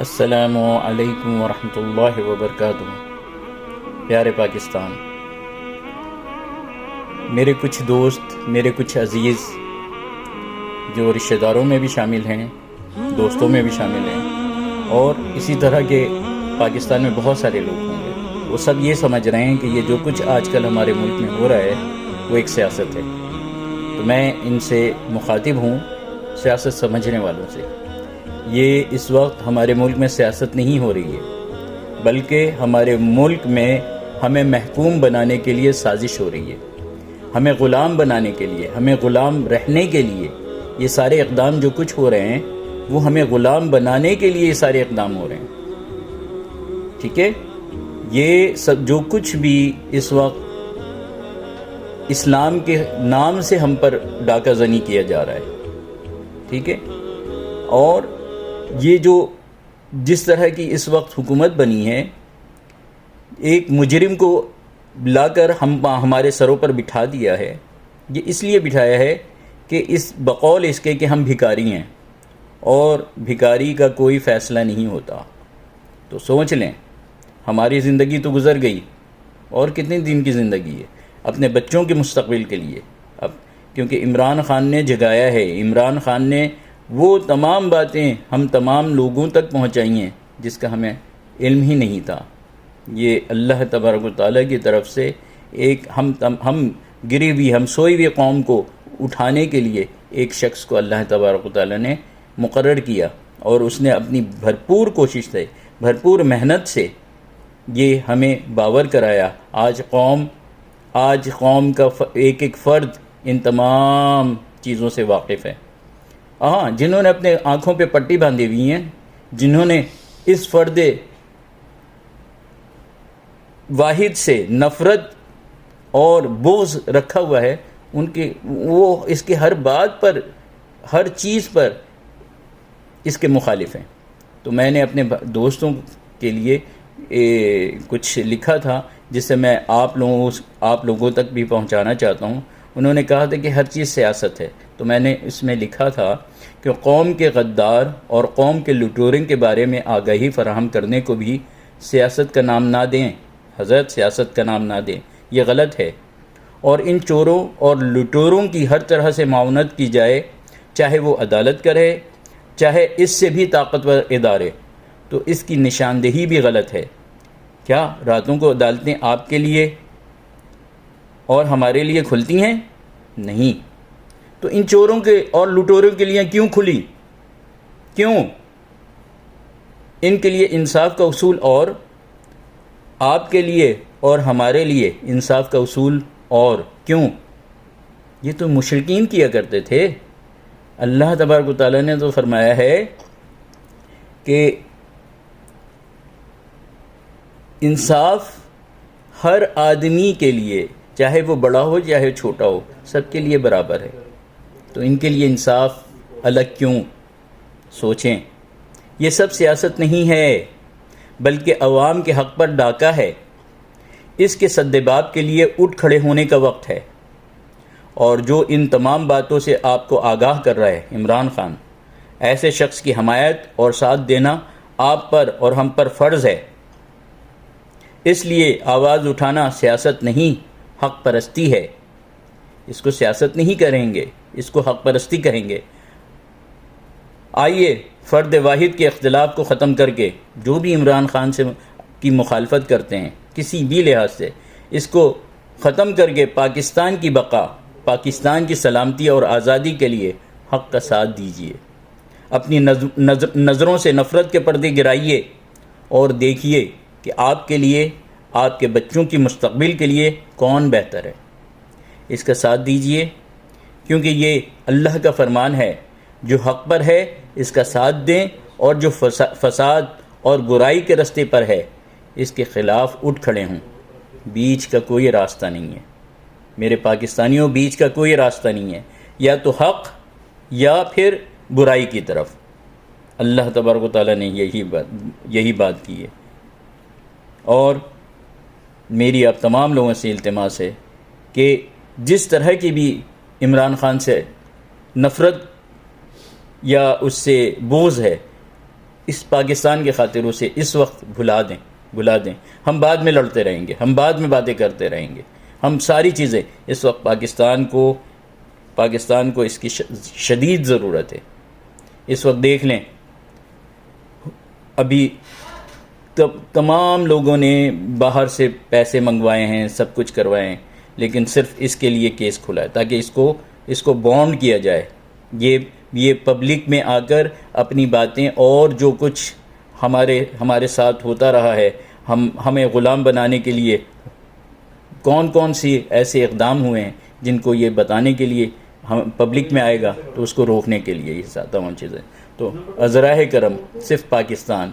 السلام علیکم ورحمۃ اللہ وبرکاتہ۔ پیارے پاکستان، میرے کچھ دوست، میرے کچھ عزیز جو رشتہ داروں میں بھی شامل ہیں، دوستوں میں بھی شامل ہیں، اور اسی طرح کے پاکستان میں بہت سارے لوگ ہوں گے، وہ سب یہ سمجھ رہے ہیں کہ یہ جو کچھ آج کل ہمارے ملک میں ہو رہا ہے وہ ایک سیاست ہے۔ تو میں ان سے مخاطب ہوں، سیاست سمجھنے والوں سے۔ یہ اس وقت ہمارے ملک میں سیاست نہیں ہو رہی ہے، بلکہ ہمارے ملک میں ہمیں محکوم بنانے کے لیے سازش ہو رہی ہے، ہمیں غلام بنانے کے لیے، ہمیں غلام رہنے کے لیے یہ سارے اقدام جو کچھ ہو رہے ہیں وہ ہمیں غلام بنانے کے لیے یہ سارے اقدام ہو رہے ہیں۔ ٹھیک ہے، یہ سب جو کچھ بھی اس وقت اسلام کے نام سے ہم پر ڈاکہ زنی کیا جا رہا ہے، ٹھیک ہے، اور یہ جو جس طرح کی اس وقت حکومت بنی ہے، ایک مجرم کو لا کر ہمارے سروں پر بٹھا دیا ہے۔ یہ اس لیے بٹھایا ہے کہ اس بقول اس کے کہ ہم بھکاری ہیں اور بھکاری کا کوئی فیصلہ نہیں ہوتا۔ تو سوچ لیں، ہماری زندگی تو گزر گئی، اور کتنے دن کی زندگی ہے اپنے بچوں کے مستقبل کے لیے۔ اب کیونکہ عمران خان نے جگایا ہے، عمران خان نے وہ تمام باتیں ہم تمام لوگوں تک پہنچائی ہیں جس کا ہمیں علم ہی نہیں تھا۔ یہ اللہ تبارک و تعالیٰ کی طرف سے ایک ہم گری ہوئی، ہم سوئی ہوئی قوم کو اٹھانے کے لیے ایک شخص کو اللہ تبارک و تعالیٰ نے مقرر کیا، اور اس نے اپنی بھرپور کوشش سے، بھرپور محنت سے یہ ہمیں باور کرایا۔ آج قوم کا ایک ایک فرد ان تمام چیزوں سے واقف ہے۔ ہاں، جنہوں نے اپنے آنکھوں پہ پٹی باندھی ہوئی ہیں، جنہوں نے اس فرد واحد سے نفرت اور بغض رکھا ہوا ہے، وہ اس کے ہر بات پر، ہر چیز پر اس کے مخالف ہیں۔ تو میں نے اپنے دوستوں کے لیے کچھ لکھا تھا جس سے میں آپ لوگوں تک بھی پہنچانا چاہتا ہوں۔ انہوں نے کہا تھا کہ ہر چیز سیاست ہے، تو میں نے اس میں لکھا تھا کہ قوم کے غدار اور قوم کے لٹورنگ کے بارے میں آگاہی فراہم کرنے کو بھی سیاست کا نام نہ دیں، حضرت سیاست کا نام نہ دیں، یہ غلط ہے۔ اور ان چوروں اور لٹوروں کی ہر طرح سے معاونت کی جائے، چاہے وہ عدالت کرے، چاہے اس سے بھی طاقتور ادارے، تو اس کی نشاندہی بھی غلط ہے۔ کیا راتوں کو عدالتیں آپ کے لیے اور ہمارے لیے کھلتی ہیں؟ نہیں۔ تو ان چوروں کے اور لٹوروں کے لیے کیوں کھلی؟ کیوں؟ ان کے لیے انصاف کا اصول، اور آپ کے لیے اور ہمارے لیے انصاف کا اصول اور کیوں؟ یہ تو مشرکین کیا کرتے تھے۔ اللہ تبارک و تعالیٰ نے تو فرمایا ہے کہ انصاف ہر آدمی کے لیے، چاہے وہ بڑا ہو چاہے چھوٹا ہو، سب کے لیے برابر ہے۔ تو ان کے لیے انصاف الگ کیوں؟ سوچیں، یہ سب سیاست نہیں ہے، بلکہ عوام کے حق پر ڈاکہ ہے۔ اس کے سدباب کے لیے اٹھ کھڑے ہونے کا وقت ہے۔ اور جو ان تمام باتوں سے آپ کو آگاہ کر رہا ہے، عمران خان، ایسے شخص کی حمایت اور ساتھ دینا آپ پر اور ہم پر فرض ہے۔ اس لیے آواز اٹھانا سیاست نہیں، حق پرستی ہے۔ اس کو سیاست نہیں کریں گے، اس کو حق پرستی کہیں گے۔ آئیے فرد واحد کے اختلاف کو ختم کر کے، جو بھی عمران خان کی مخالفت کرتے ہیں کسی بھی لحاظ سے، اس کو ختم کر کے پاکستان کی بقا، پاکستان کی سلامتی اور آزادی کے لیے حق کا ساتھ دیجیے۔ اپنی نظروں سے نفرت کے پردے گرائیے اور دیکھیے کہ آپ کے لیے، آپ کے بچوں کی مستقبل کے لیے کون بہتر ہے۔ اس کا ساتھ دیجیے، کیونکہ یہ اللہ کا فرمان ہے، جو حق پر ہے اس کا ساتھ دیں، اور جو فساد اور برائی کے راستے پر ہے اس کے خلاف اٹھ کھڑے ہوں۔ بیچ کا کوئی راستہ نہیں ہے میرے پاکستانیوں، بیچ کا کوئی راستہ نہیں ہے، یا تو حق یا پھر برائی کی طرف۔ اللہ تبارک و تعالیٰ نے یہی بات کی ہے۔ اور میری آپ تمام لوگوں سے التماس ہے کہ جس طرح کی بھی عمران خان سے نفرت یا اس سے بغض ہے، اس پاکستان کی خاطر اسے اس وقت بھلا دیں. ہم بعد میں لڑتے رہیں گے، ہم بعد میں باتیں کرتے رہیں گے. ہم ساری چیزیں اس وقت پاکستان کو اس کی شدید ضرورت ہے. اس وقت دیکھ لیں، ابھی تمام لوگوں نے باہر سے پیسے منگوائے ہیں، سب کچھ کروائے ہیں، لیکن صرف اس کے لیے کیس کھلا ہے تاکہ اس کو بانڈ کیا جائے. یہ پبلک میں آ کر اپنی باتیں اور جو کچھ ہمارے ساتھ ہوتا رہا ہے، ہمیں غلام بنانے کے لیے کون سی ایسے اقدام ہوئے ہیں جن کو یہ بتانے کے لیے ہم پبلک میں آئے گا، تو اس کو روکنے کے لیے یہ تمام چیزیں. تو عذراء کرم صرف پاکستان.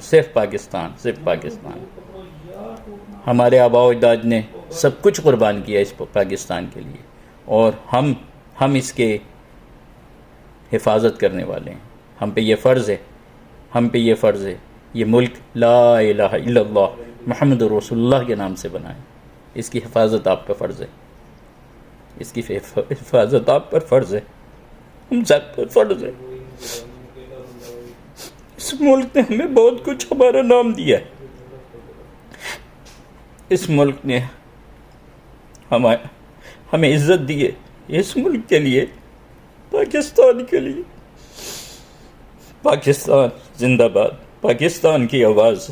ہمارے آباء و اجداد نے سب کچھ قربان کیا اس پاکستان کے لیے، اور ہم اس کے حفاظت کرنے والے ہیں. ہم پہ یہ فرض ہے. یہ ملک لا الہ الا اللہ محمد رسول اللہ کے نام سے بنا ہے. اس کی حفاظت آپ پہ فرض ہے. آپ پر فرض ہے. ہم سب پر فرض ہے. اس ملک نے ہمیں بہت کچھ ہمارا نام دیا ہے. اس ملک نے ہمیں عزت دی ہے. اس ملک کے لیے، پاکستان کے لیے. پاکستان زندہ باد. پاکستان کی آواز